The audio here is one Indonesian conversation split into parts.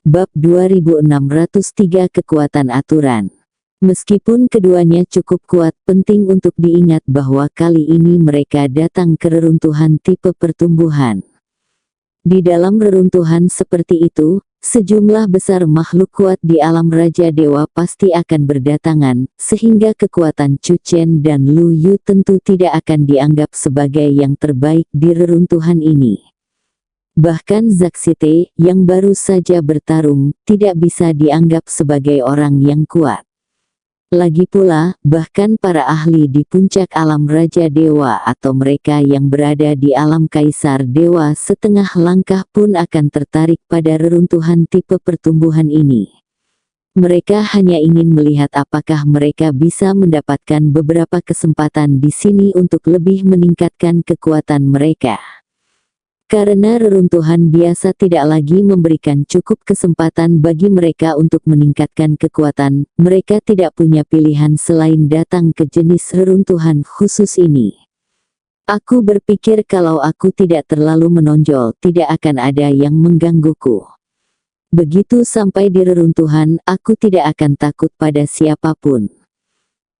Bab 2603 Kekuatan Aturan. Meskipun keduanya cukup kuat, penting untuk diingat bahwa kali ini mereka datang ke reruntuhan tipe pertumbuhan. Di dalam reruntuhan seperti itu, sejumlah besar makhluk kuat di alam Raja Dewa pasti akan berdatangan, sehingga kekuatan Chu Chen dan Lu Yu tentu tidak akan dianggap sebagai yang terbaik di reruntuhan ini. Bahkan Zaksite, yang baru saja bertarung, tidak bisa dianggap sebagai orang yang kuat. Lagi pula, bahkan para ahli di puncak alam Raja Dewa atau mereka yang berada di alam Kaisar Dewa setengah langkah pun akan tertarik pada reruntuhan tipe pertumbuhan ini. Mereka hanya ingin melihat apakah mereka bisa mendapatkan beberapa kesempatan di sini untuk lebih meningkatkan kekuatan mereka. Karena reruntuhan biasa tidak lagi memberikan cukup kesempatan bagi mereka untuk meningkatkan kekuatan, mereka tidak punya pilihan selain datang ke jenis reruntuhan khusus ini. Aku berpikir kalau aku tidak terlalu menonjol, tidak akan ada yang menggangguku. Begitu sampai di reruntuhan, aku tidak akan takut pada siapapun.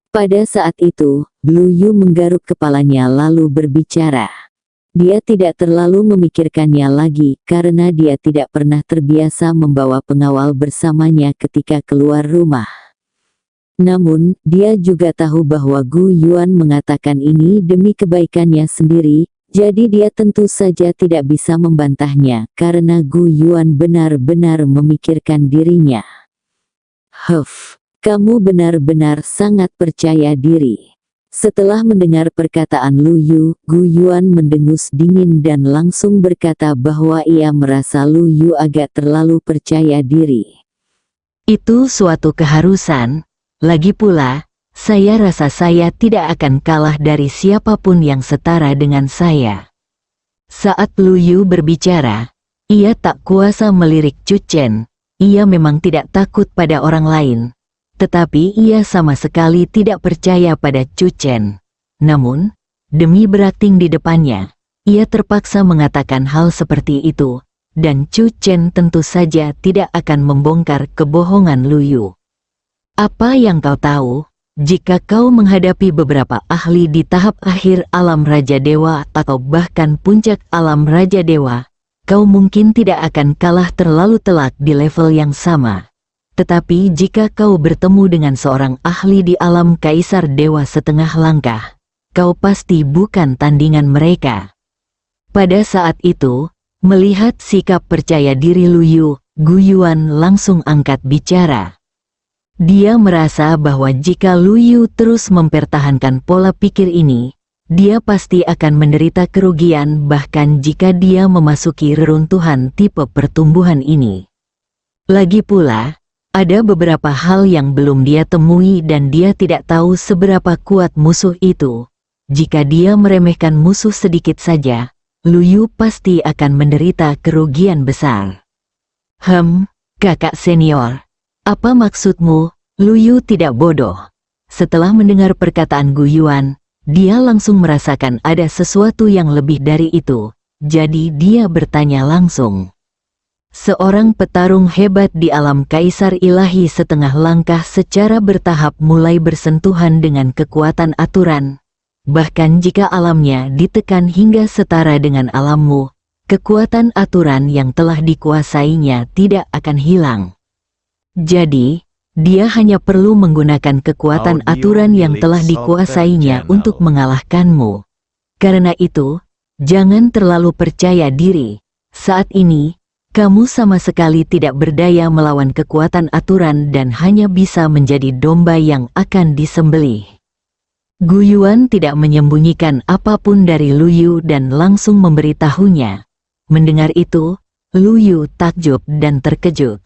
Pada saat itu, Lu Yu menggaruk kepalanya lalu berbicara. Dia tidak terlalu memikirkannya lagi, karena dia tidak pernah terbiasa membawa pengawal bersamanya ketika keluar rumah. Namun, dia juga tahu bahwa Gu Yuan mengatakan ini demi kebaikannya sendiri, jadi dia tentu saja tidak bisa membantahnya, karena Gu Yuan benar-benar memikirkan dirinya. Kamu benar-benar sangat percaya diri. Setelah mendengar perkataan Lu Yu, Gu Yuan mendengus dingin dan langsung berkata bahwa ia merasa Lu Yu agak terlalu percaya diri. Itu suatu keharusan. Lagi pula, saya rasa saya tidak akan kalah dari siapapun yang setara dengan saya. Saat Lu Yu berbicara, ia tak kuasa melirik Chu Chen. Ia memang tidak takut pada orang lain. Tetapi ia sama sekali tidak percaya pada Chu Chen. Namun, demi berakting di depannya, ia terpaksa mengatakan hal seperti itu, dan Chu Chen tentu saja tidak akan membongkar kebohongan Lu Yu. Apa yang kau tahu, jika kau menghadapi beberapa ahli di tahap akhir alam Raja Dewa atau bahkan puncak alam Raja Dewa, kau mungkin tidak akan kalah terlalu telak di level yang sama. Tetapi jika kau bertemu dengan seorang ahli di alam Kaisar Dewa setengah langkah, kau pasti bukan tandingan mereka. Pada saat itu, melihat sikap percaya diri Lu Yu, Gu Yuan langsung angkat bicara. Dia merasa bahwa jika Lu Yu terus mempertahankan pola pikir ini, dia pasti akan menderita kerugian bahkan jika dia memasuki reruntuhan tipe pertumbuhan ini. Lagi pula, ada beberapa hal yang belum dia temui dan dia tidak tahu seberapa kuat musuh itu. Jika dia meremehkan musuh sedikit saja, Lu Yu pasti akan menderita kerugian besar. Kakak senior, apa maksudmu? Lu Yu tidak bodoh. Setelah mendengar perkataan Gu Yuan, dia langsung merasakan ada sesuatu yang lebih dari itu, jadi dia bertanya langsung. Seorang petarung hebat di alam Kaisar Ilahi setengah langkah secara bertahap mulai bersentuhan dengan kekuatan aturan. Bahkan jika alamnya ditekan hingga setara dengan alammu, kekuatan aturan yang telah dikuasainya tidak akan hilang. Jadi, dia hanya perlu menggunakan kekuatan aturan yang telah dikuasainya untuk mengalahkanmu. Karena itu, jangan terlalu percaya diri. Saat ini, kamu sama sekali tidak berdaya melawan kekuatan aturan dan hanya bisa menjadi domba yang akan disembelih. Gu Yuan tidak menyembunyikan apapun dari Lu Yu dan langsung memberitahunya. Mendengar itu, Lu Yu takjub dan terkejut.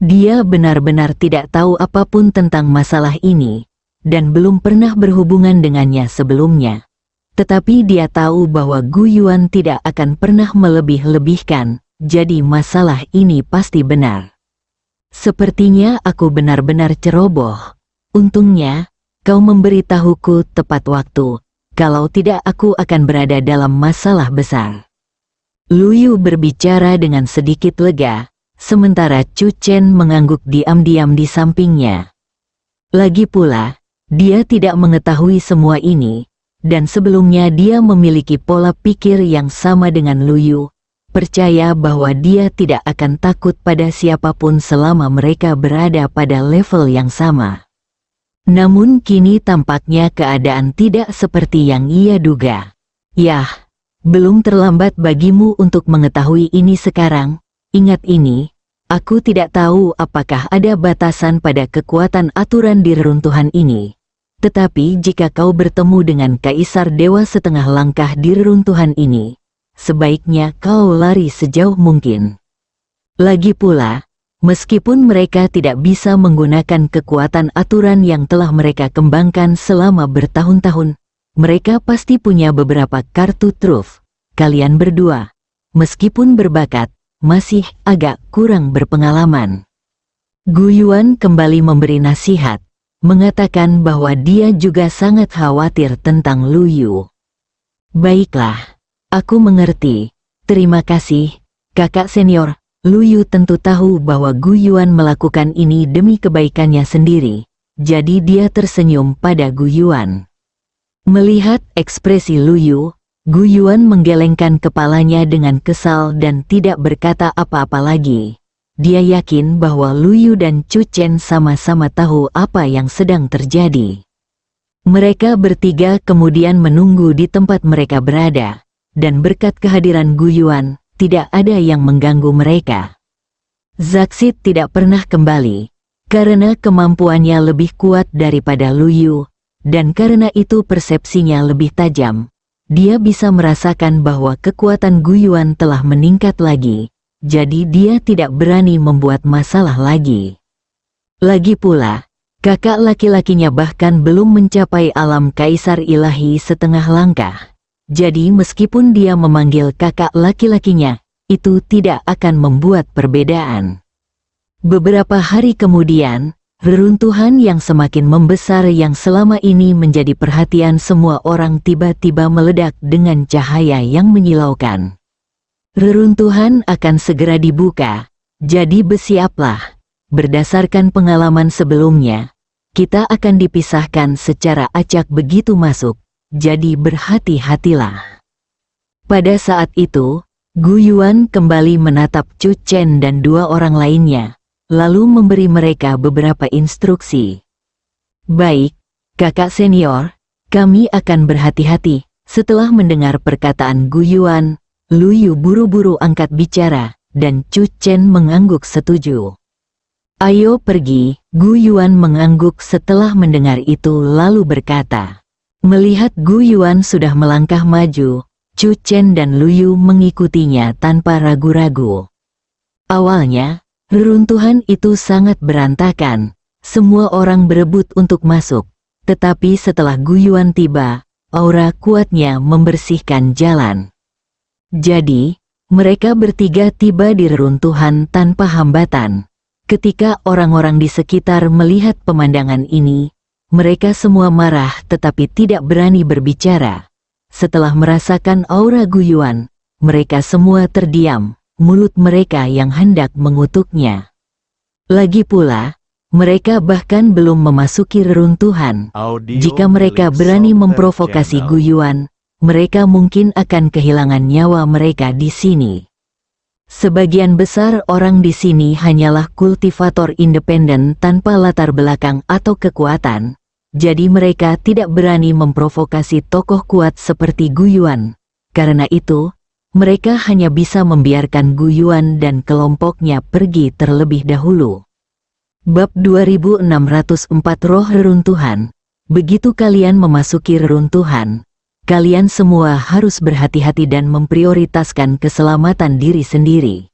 Dia benar-benar tidak tahu apapun tentang masalah ini, dan belum pernah berhubungan dengannya sebelumnya. Tetapi dia tahu bahwa Gu Yuan tidak akan pernah melebih-lebihkan. Jadi masalah ini pasti benar. Sepertinya aku benar-benar ceroboh. Untungnya, kau memberitahuku tepat waktu, kalau tidak aku akan berada dalam masalah besar. Lu Yu berbicara dengan sedikit lega, sementara Chu Chen mengangguk diam-diam di sampingnya. Lagi pula, dia tidak mengetahui semua ini, dan sebelumnya dia memiliki pola pikir yang sama dengan Lu Yu, percaya bahwa dia tidak akan takut pada siapapun selama mereka berada pada level yang sama. Namun kini tampaknya keadaan tidak seperti yang ia duga. Yah, belum terlambat bagimu untuk mengetahui ini sekarang. Ingat ini, aku tidak tahu apakah ada batasan pada kekuatan aturan di reruntuhan ini. Tetapi jika kau bertemu dengan Kaisar Dewa setengah langkah di reruntuhan ini, sebaiknya kau lari sejauh mungkin. Lagi pula, meskipun mereka tidak bisa menggunakan kekuatan aturan yang telah mereka kembangkan selama bertahun-tahun, mereka pasti punya beberapa kartu truf. Kalian berdua, meskipun berbakat, masih agak kurang berpengalaman. Gu Yuan kembali memberi nasihat, mengatakan bahwa dia juga sangat khawatir tentang Lu Yu. Baiklah, aku mengerti. Terima kasih, kakak senior. Lu Yu tentu tahu bahwa Gu Yuan melakukan ini demi kebaikannya sendiri, jadi dia tersenyum pada Gu Yuan. Melihat ekspresi Lu Yu, Gu Yuan menggelengkan kepalanya dengan kesal dan tidak berkata apa-apa lagi. Dia yakin bahwa Lu Yu dan Chu Chen sama-sama tahu apa yang sedang terjadi. Mereka bertiga kemudian menunggu di tempat mereka berada, dan berkat kehadiran Gu Yuan, tidak ada yang mengganggu mereka. Zaksit tidak pernah kembali, karena kemampuannya lebih kuat daripada Lu Yu, dan karena itu persepsinya lebih tajam. Dia bisa merasakan bahwa kekuatan Gu Yuan telah meningkat lagi, jadi dia tidak berani membuat masalah lagi. Lagi pula, kakak laki-lakinya bahkan belum mencapai alam kaisar ilahi setengah langkah. Jadi meskipun dia memanggil kakak laki-lakinya, itu tidak akan membuat perbedaan. Beberapa hari kemudian, reruntuhan yang semakin membesar yang selama ini menjadi perhatian semua orang tiba-tiba meledak dengan cahaya yang menyilaukan. Reruntuhan akan segera dibuka, jadi bersiaplah. Berdasarkan pengalaman sebelumnya, kita akan dipisahkan secara acak begitu masuk, jadi berhati-hatilah. Pada saat itu, Gu Yuan kembali menatap Chu Chen dan dua orang lainnya, lalu memberi mereka beberapa instruksi. Baik, kakak senior, kami akan berhati-hati. Setelah mendengar perkataan Gu Yuan, Lu Yu buru-buru angkat bicara, dan Chu Chen mengangguk setuju. Ayo pergi, Gu Yuan mengangguk setelah mendengar itu lalu berkata. Melihat Gu Yuan sudah melangkah maju, Chu Chen dan Lu Yu mengikutinya tanpa ragu-ragu. Awalnya, reruntuhan itu sangat berantakan, semua orang berebut untuk masuk, tetapi setelah Gu Yuan tiba, aura kuatnya membersihkan jalan. Jadi, mereka bertiga tiba di reruntuhan tanpa hambatan. Ketika orang-orang di sekitar melihat pemandangan ini, mereka semua marah tetapi tidak berani berbicara. Setelah merasakan aura Gu Yuan, mereka semua terdiam, mulut mereka yang hendak mengutuknya. Lagi pula, mereka bahkan belum memasuki reruntuhan. Jika mereka berani memprovokasi Gu Yuan, mereka mungkin akan kehilangan nyawa mereka di sini. Sebagian besar orang di sini hanyalah kultivator independen tanpa latar belakang atau kekuatan, jadi mereka tidak berani memprovokasi tokoh kuat seperti Gu Yuan. Karena itu, mereka hanya bisa membiarkan Gu Yuan dan kelompoknya pergi terlebih dahulu. Bab 2604 Roh Reruntuhan. Begitu kalian memasuki reruntuhan, kalian semua harus berhati-hati dan memprioritaskan keselamatan diri sendiri.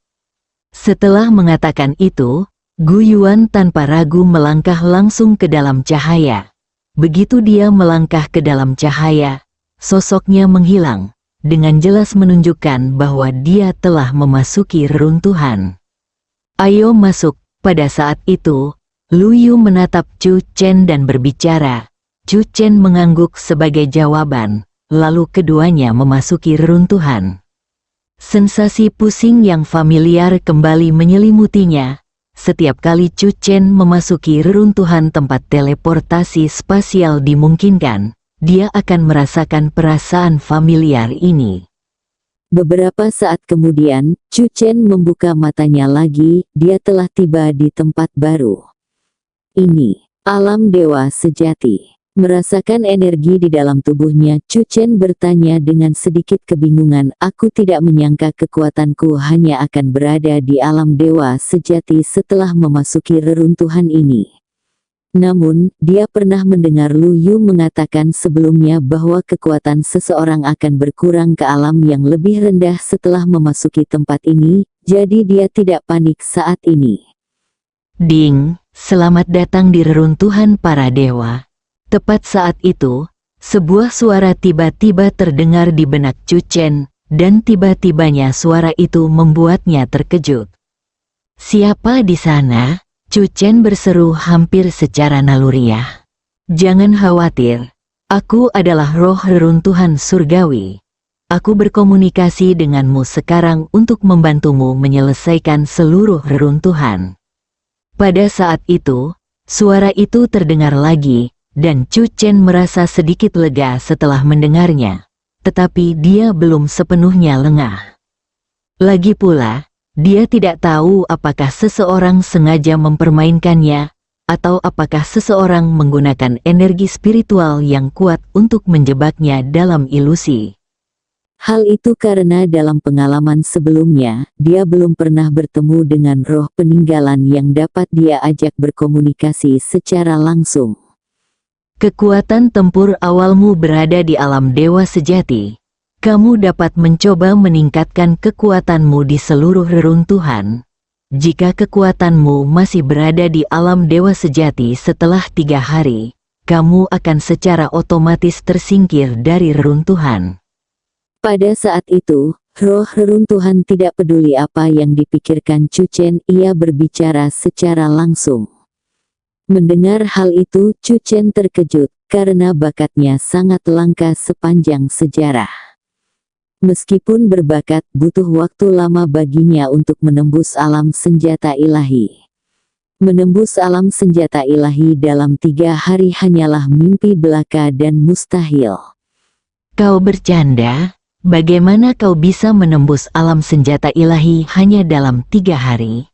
Setelah mengatakan itu, Gu Yuan tanpa ragu melangkah langsung ke dalam cahaya. Begitu dia melangkah ke dalam cahaya, sosoknya menghilang, dengan jelas menunjukkan bahwa dia telah memasuki reruntuhan. Ayo masuk. Pada saat itu, Lu Yu menatap Chu Chen dan berbicara. Chu Chen mengangguk sebagai jawaban. lalu keduanya memasuki reruntuhan. Sensasi pusing yang familiar kembali menyelimutinya. Setiap kali Chu Chen memasuki reruntuhan tempat teleportasi spasial dimungkinkan, dia akan merasakan perasaan familiar ini. Beberapa saat kemudian, Chu Chen membuka matanya lagi, dia telah tiba di tempat baru. Ini, alam dewa sejati. Merasakan energi di dalam tubuhnya, Chu Chen bertanya dengan sedikit kebingungan, aku tidak menyangka kekuatanku hanya akan berada di alam dewa sejati setelah memasuki reruntuhan ini. Namun, dia pernah mendengar Lu Yu mengatakan sebelumnya bahwa kekuatan seseorang akan berkurang ke alam yang lebih rendah setelah memasuki tempat ini, jadi dia tidak panik saat ini. Ding, selamat datang di reruntuhan para dewa. Tepat saat itu, sebuah suara tiba-tiba terdengar di benak Chu Chen, dan tiba-tibanya suara itu membuatnya terkejut. Siapa di sana? Chu Chen berseru hampir secara naluriah. Jangan khawatir, aku adalah roh reruntuhan surgawi. Aku berkomunikasi denganmu sekarang untuk membantumu menyelesaikan seluruh reruntuhan. Pada saat itu, suara itu terdengar lagi, dan Chu Chen merasa sedikit lega setelah mendengarnya. Tetapi dia belum sepenuhnya lengah. Lagi pula, dia tidak tahu apakah seseorang sengaja mempermainkannya, atau apakah seseorang menggunakan energi spiritual yang kuat untuk menjebaknya dalam ilusi. Hal itu karena dalam pengalaman sebelumnya, dia belum pernah bertemu dengan roh peninggalan yang dapat dia ajak berkomunikasi secara langsung. Kekuatan tempur awalmu berada di alam dewa sejati. Kamu dapat mencoba meningkatkan kekuatanmu di seluruh reruntuhan. Jika kekuatanmu masih berada di alam dewa sejati setelah 3 hari, kamu akan secara otomatis tersingkir dari reruntuhan. Pada saat itu, roh reruntuhan tidak peduli apa yang dipikirkan Chu Chen, ia berbicara secara langsung. Mendengar hal itu, Chu Chen terkejut, karena bakatnya sangat langka sepanjang sejarah. Meskipun berbakat, butuh waktu lama baginya untuk menembus alam senjata ilahi. Menembus alam senjata ilahi dalam 3 hari hanyalah mimpi belaka dan mustahil. Kau bercanda? Bagaimana kau bisa menembus alam senjata ilahi hanya dalam 3 hari?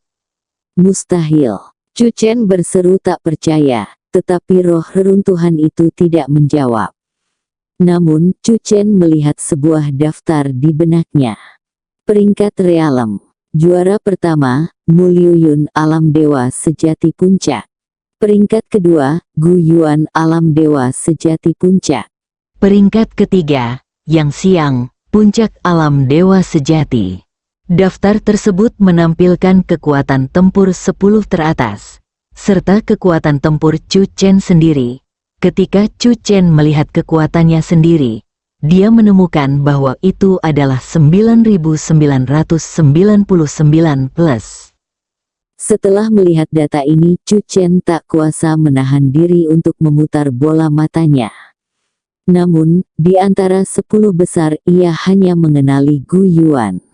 Mustahil. Chu Chen berseru tak percaya, tetapi roh reruntuhan itu tidak menjawab. Namun, Chu Chen melihat sebuah daftar di benaknya. Peringkat realem. Juara pertama, Mu Liuyun Alam Dewa Sejati Puncak. Peringkat kedua, Gu Yuan Alam Dewa Sejati Puncak. Peringkat ketiga, Yang Xiang, Puncak Alam Dewa Sejati. Daftar tersebut menampilkan kekuatan tempur 10 teratas, serta kekuatan tempur Chu Chen sendiri. Ketika Chu Chen melihat kekuatannya sendiri, dia menemukan bahwa itu adalah 9.999 plus. Setelah melihat data ini, Chu Chen tak kuasa menahan diri untuk memutar bola matanya. Namun, di antara 10 besar ia hanya mengenali Gu Yuan.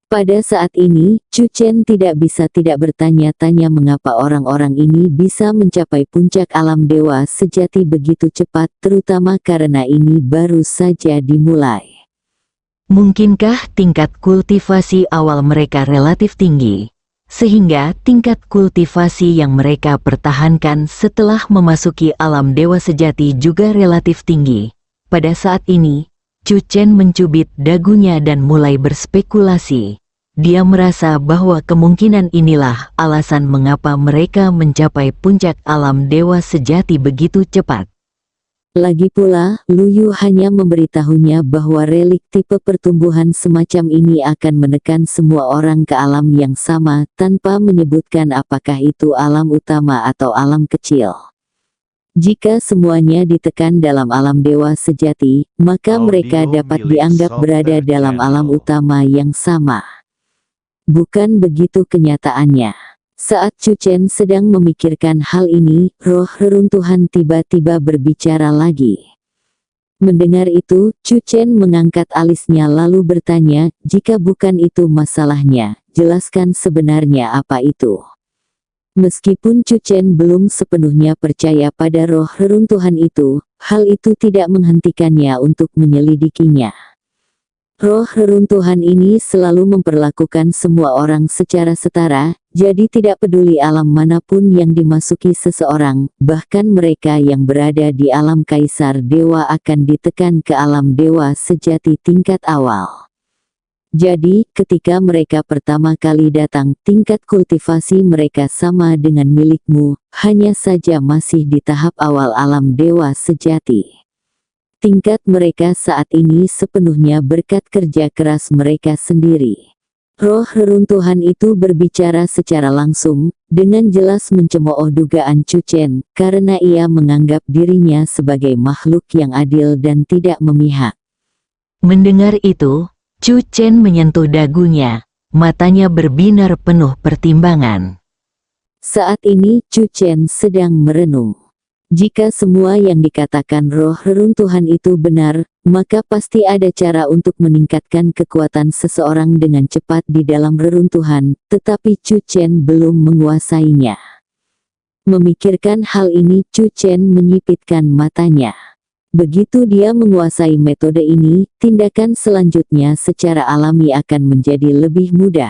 Pada saat ini, Chu Chen tidak bisa tidak bertanya-tanya mengapa orang-orang ini bisa mencapai puncak alam dewa sejati begitu cepat, terutama karena ini baru saja dimulai. Mungkinkah tingkat kultivasi awal mereka relatif tinggi, sehingga tingkat kultivasi yang mereka pertahankan setelah memasuki alam dewa sejati juga relatif tinggi? Pada saat ini, Chu Chen mencubit dagunya dan mulai berspekulasi. Dia merasa bahwa kemungkinan inilah alasan mengapa mereka mencapai puncak alam dewa sejati begitu cepat. Lagi pula, Lu Yu hanya memberitahunya bahwa relik tipe pertumbuhan semacam ini akan menekan semua orang ke alam yang sama, tanpa menyebutkan apakah itu alam utama atau alam kecil. Jika semuanya ditekan dalam alam dewa sejati, maka mereka dapat dianggap berada dalam alam utama yang sama. Bukan begitu kenyataannya. Saat Chu Chen sedang memikirkan hal ini, roh reruntuhan tiba-tiba berbicara lagi. Mendengar itu, Chu Chen mengangkat alisnya lalu bertanya, jika bukan itu masalahnya, jelaskan sebenarnya apa itu. Meskipun Chu Chen belum sepenuhnya percaya pada roh reruntuhan itu, hal itu tidak menghentikannya untuk menyelidikinya. Roh reruntuhan ini selalu memperlakukan semua orang secara setara, jadi tidak peduli alam manapun yang dimasuki seseorang, bahkan mereka yang berada di alam kaisar dewa akan ditekan ke alam dewa sejati tingkat awal. Jadi, ketika mereka pertama kali datang, tingkat kultivasi mereka sama dengan milikmu, hanya saja masih di tahap awal alam dewa sejati. Tingkat mereka saat ini sepenuhnya berkat kerja keras mereka sendiri. Roh reruntuhan itu berbicara secara langsung, dengan jelas mencemooh dugaan Chu Chen, karena ia menganggap dirinya sebagai makhluk yang adil dan tidak memihak. Mendengar itu, Chu Chen menyentuh dagunya, matanya berbinar penuh pertimbangan. Saat ini Chu Chen sedang merenung. Jika semua yang dikatakan roh reruntuhan itu benar, maka pasti ada cara untuk meningkatkan kekuatan seseorang dengan cepat di dalam reruntuhan, tetapi Chu Chen belum menguasainya. Memikirkan hal ini, Chu Chen menyipitkan matanya. Begitu dia menguasai metode ini, tindakan selanjutnya secara alami akan menjadi lebih mudah.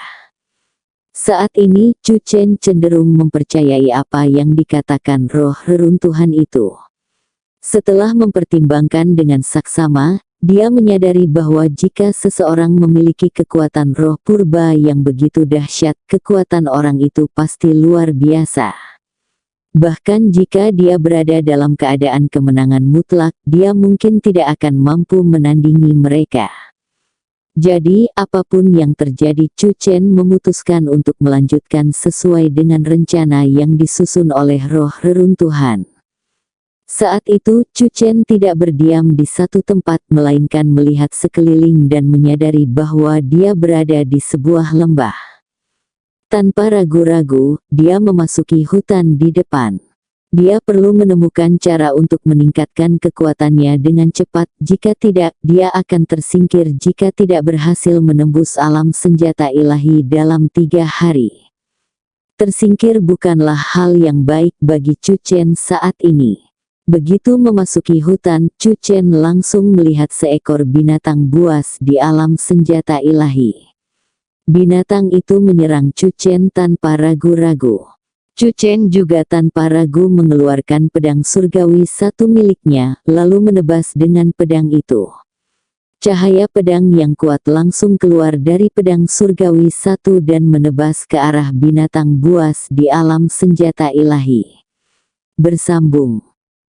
Saat ini, Chu Chen cenderung mempercayai apa yang dikatakan roh reruntuhan itu. Setelah mempertimbangkan dengan saksama, dia menyadari bahwa jika seseorang memiliki kekuatan roh purba yang begitu dahsyat, kekuatan orang itu pasti luar biasa. Bahkan jika dia berada dalam keadaan kemenangan mutlak, dia mungkin tidak akan mampu menandingi mereka. Jadi, apapun yang terjadi, Chu Chen memutuskan untuk melanjutkan sesuai dengan rencana yang disusun oleh roh reruntuhan. Saat itu, Chu Chen tidak berdiam di satu tempat melainkan melihat sekeliling dan menyadari bahwa dia berada di sebuah lembah. Tanpa ragu-ragu, dia memasuki hutan di depan. Dia perlu menemukan cara untuk meningkatkan kekuatannya dengan cepat, jika tidak, dia akan tersingkir jika tidak berhasil menembus alam senjata ilahi dalam 3 hari. Tersingkir bukanlah hal yang baik bagi Chu Chen saat ini. Begitu memasuki hutan, Chu Chen langsung melihat seekor binatang buas di alam senjata ilahi. Binatang itu menyerang Chu Chen tanpa ragu-ragu. Chu Chen juga tanpa ragu mengeluarkan pedang surgawi satu miliknya, lalu menebas dengan pedang itu. Cahaya pedang yang kuat langsung keluar dari pedang surgawi satu dan menebas ke arah binatang buas di alam senjata ilahi. Bersambung.